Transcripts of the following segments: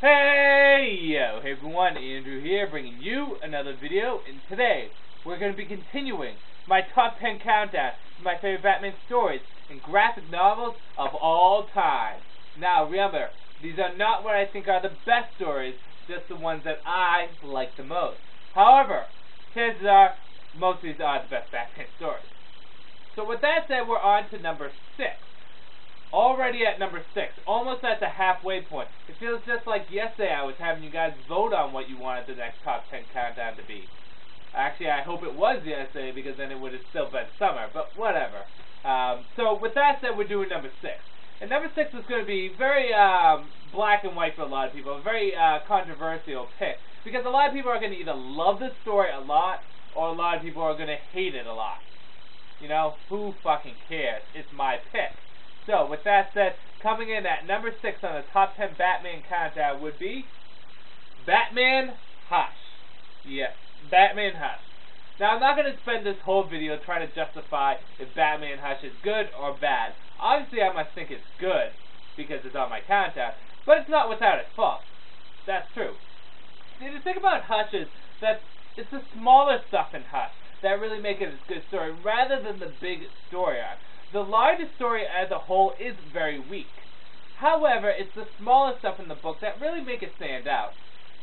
Hey everyone, Andrew here, bringing you another video, and today we're going to be continuing my top 10 countdown to my favorite Batman stories and graphic novels of all time. Now remember, these are not what I think are the best stories, just the ones that I like the most. However, chances are, most of these are the best Batman stories. So with that said, we're on to number 6. Already at number 6, almost at the halfway point. It feels just like yesterday I was having you guys vote on what you wanted the next top 10 countdown to be. Actually, I hope it was yesterday, because then it would have still been summer, but whatever. So with that said, we're doing number 6. And number 6 is going to be very black and white for a lot of people, a very controversial pick, because a lot of people are going to either love this story a lot, or a lot of people are going to hate it a lot. You know, who fucking cares? It's my pick. So, with that said, coming in at number 6 on the top 10 Batman countdown would be Batman Hush. Yes, Batman Hush. Now, I'm not going to spend this whole video trying to justify if Batman Hush is good or bad. Obviously, I must think it's good because it's on my countdown, but it's not without its faults. That's true. See, the thing about Hush is that it's the smaller stuff in Hush that really make it a good story, rather than the big story arc. The larger story as a whole is very weak. However, it's the smaller stuff in the book that really make it stand out.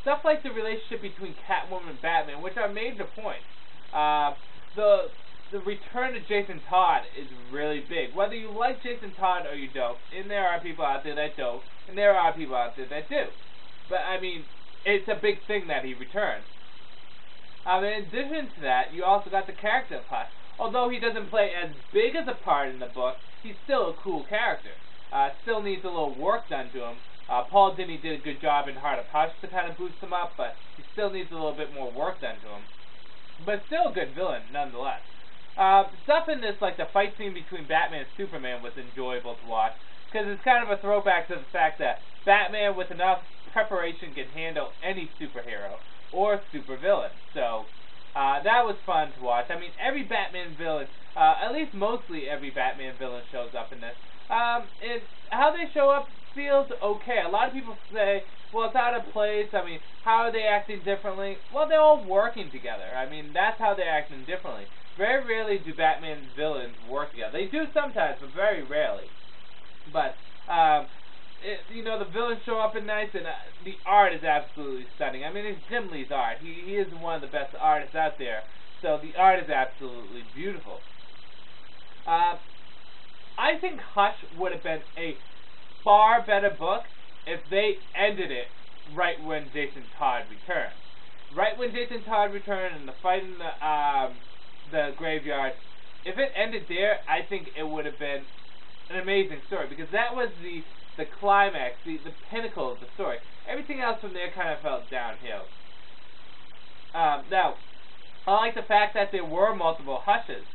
Stuff like the relationship between Catwoman and Batman, which are major points. The return of Jason Todd is really big. Whether you like Jason Todd or you don't, and there are people out there that don't, and there are people out there that do. But, I mean, it's a big thing that he returns. In addition to that, you also got the character of Hush. Although he doesn't play as big as a part in the book, he's still a cool character. Still needs a little work done to him. Paul Dini did a good job in Heart of Hush to kind of boost him up, but he still needs a little bit more work done to him. But still a good villain, nonetheless. Stuff in this, like the fight scene between Batman and Superman, was enjoyable to watch, because it's kind of a throwback to the fact that Batman, with enough preparation, can handle any superhero or supervillain. So that was fun to watch. I mean, every Batman villain, at least mostly every Batman villain shows up in this. And how they show up feels okay. A lot of people say, well, it's out of place. I mean, how are they acting differently? Well, they're all working together. I mean, that's how they're acting differently. Very rarely do Batman villains work together. They do sometimes, but very rarely. But, the villains show up in nice, and the art is absolutely stunning. I mean, it's Jim Lee's art. He is one of the best artists out there, so the art is absolutely beautiful. I think Hush would have been a far better book if they ended it right when Jason Todd returned. Right when Jason Todd returned and the fight in the graveyard, if it ended there, I think it would have been an amazing story, because that was the climax, the pinnacle of the story. Everything else from there kind of felt downhill. Now, I like the fact that there were multiple Hushes.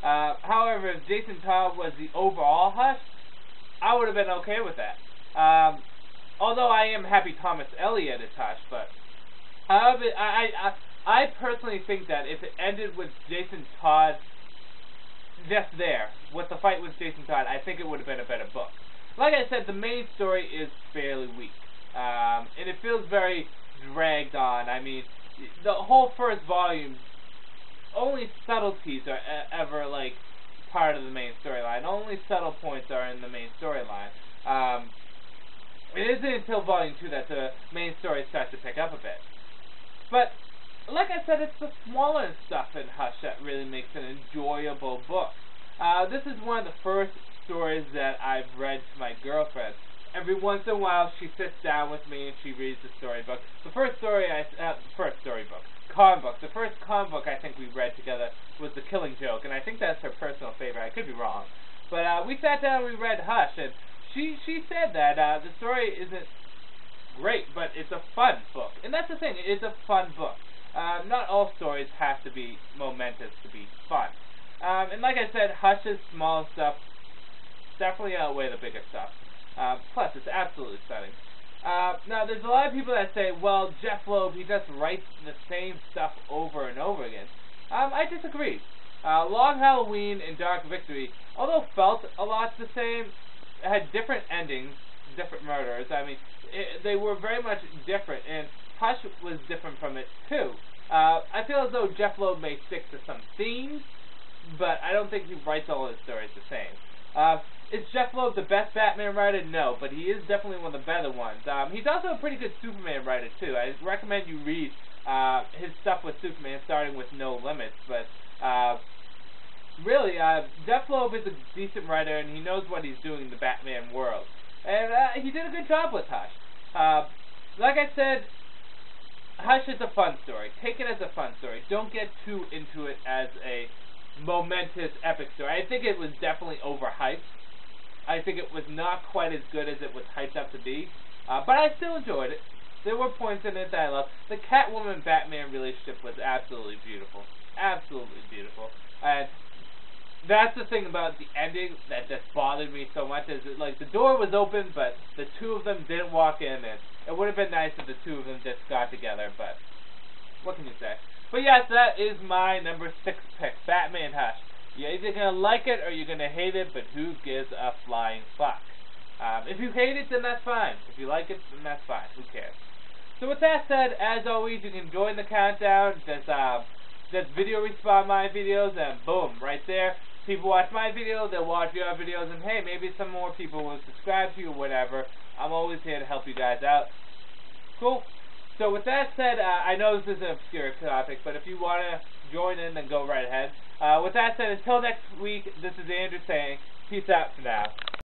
However, if Jason Todd was the overall Hush, I would have been okay with that. Although I am happy Thomas Elliott is Hush, but I personally think that if it ended with Jason Todd just there, with the fight with Jason Todd, I think it would have been a better book. Like I said, the main story is fairly weak, and it feels very dragged on. I mean, the whole first volume, only subtleties are ever, like, part of the main storyline. Only subtle points are in the main storyline. It isn't until volume 2 that the main story starts to pick up a bit. But, like I said, it's the smaller stuff in Hush that really makes an enjoyable book. This is one of the first stories that I've read to my girlfriend. Every once in a while, she sits down with me and she reads the storybook. The first comic book I think we read together was The Killing Joke, and I think that's her personal favorite. I could be wrong, but we sat down and we read Hush, and she said that the story isn't great, but it's a fun book, and that's the thing. It's a fun book. Not all stories have to be momentous to be fun. And like I said, Hush's small stuff definitely outweigh the bigger stuff. Plus, it's absolutely stunning. Now, there's a lot of people that say, well, Jeff Loeb, he just writes the same stuff over and over again. I disagree. Long Halloween and Dark Victory, although felt a lot the same, had different endings, different murderers. I mean, they were very much different, and Hush was different from it too. I feel as though Jeph Loeb may stick to some themes, but I don't think he writes all his stories the same. Is Jeph Loeb the best Batman writer? No, but he is definitely one of the better ones. He's also a pretty good Superman writer too. I recommend you read his stuff with Superman, starting with No Limits. But really, Jeph Loeb is a decent writer, and he knows what he's doing in the Batman world. And he did a good job with Hush. Like I said, Hush is a fun story. Take it as a fun story. Don't get too into it as a momentous, epic story. I think it was definitely overhyped. I think it was not quite as good as it was hyped up to be. But I still enjoyed it. There were points in it that I loved. The Catwoman-Batman relationship was absolutely beautiful. Absolutely beautiful. And that's the thing about the ending that just bothered me so much, is that, like, the door was open, but the two of them didn't walk in, and it would have been nice if the two of them just got together, but what can you say? But yes, that is my number 6 pick, Batman Hush. You're either going to like it or you're going to hate it, but who gives a flying fuck? If you hate it, then that's fine. If you like it, then that's fine. Who cares? So with that said, as always, you can join the countdown. Just video respawn my videos, and boom, right there. People watch my video, they'll watch your videos, and hey, maybe some more people will subscribe to you or whatever. I'm always here to help you guys out. Cool. So with that said, I know this is an obscure topic, but if you want to join in, then go right ahead. With that said, until next week, this is Andrew saying, peace out for now.